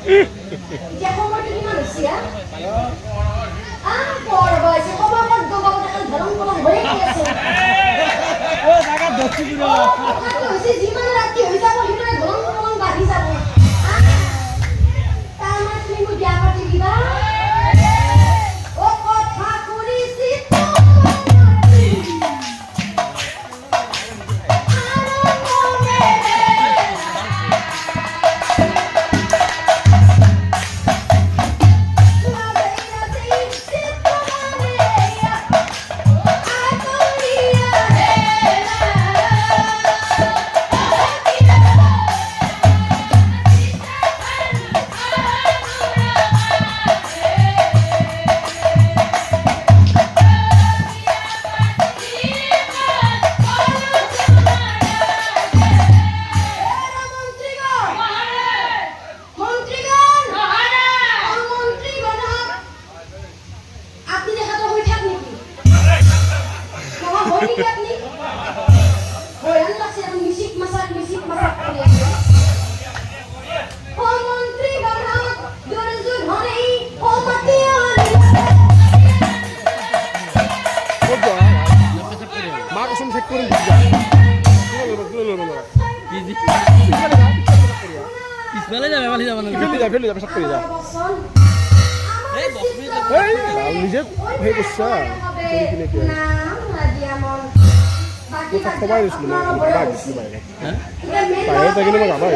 Dia kau mati di Malaysia? Ah, korban. Si kau makan dua kau tak dalam kolong boleh kiasi. Oh, sangat dosi dulu. Oh, kau si Jiman lagi. Bisa kau hidup dalam kolong bari sabu. Ah, tamat minggu dia apa lagi bang? Oh, kau takuri situ. ফেলে যাবে সব করে যা নিজে হয়ে বসছে সবাই দিছিল বাইরে থেকে নেবে আবার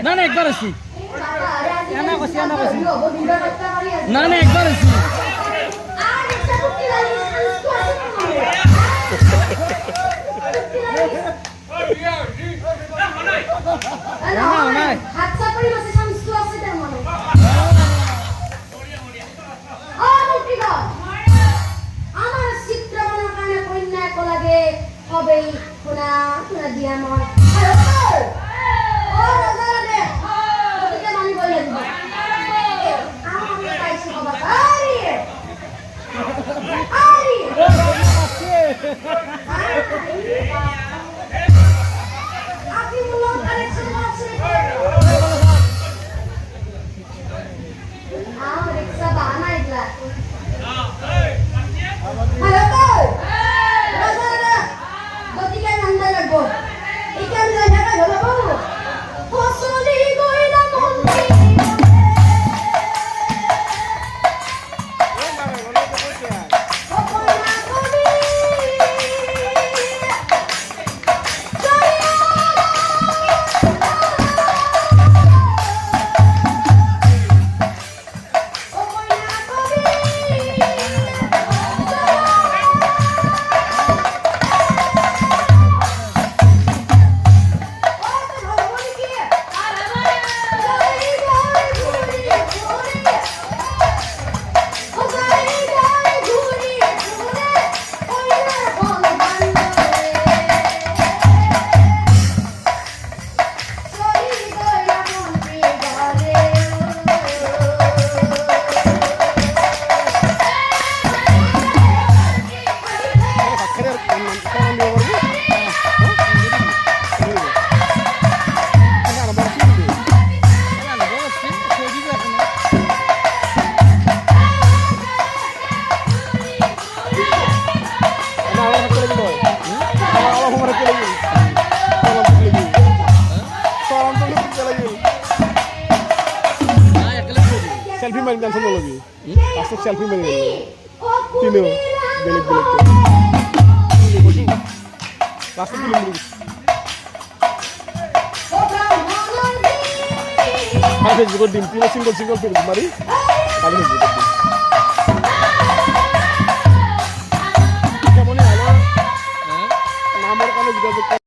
না না একবার আসি না না একবার আসি হাত চাপড়ি মাসে সংস্থা আছে তার মনে ও মুক্তিগা আমার চিত্র বানানোর কারণে কন্যা কোলাগে হবে কোনা কোনা দিয়া মন ও রাজা রে ওদিকে মানি বলে দিব আমার পাইছি বাবা আরে আরে আপনি বলুন কালেকশন আছে রিক্সা বাহানা এগুলা হ্যালো তো রাজা গতিকে নন্দা লাগবো এইখান জায়গাটা হলো বাবু ফসলি গইলা মন্দির सेल्फी मारी टेंशन न लगी लास्ट सेल्फी मारी तीनों बेलेग बेलेग लास्ट फिल्म हाँ फेसबुक दिन तीनों सिंगल सिंगल फिल्म मारी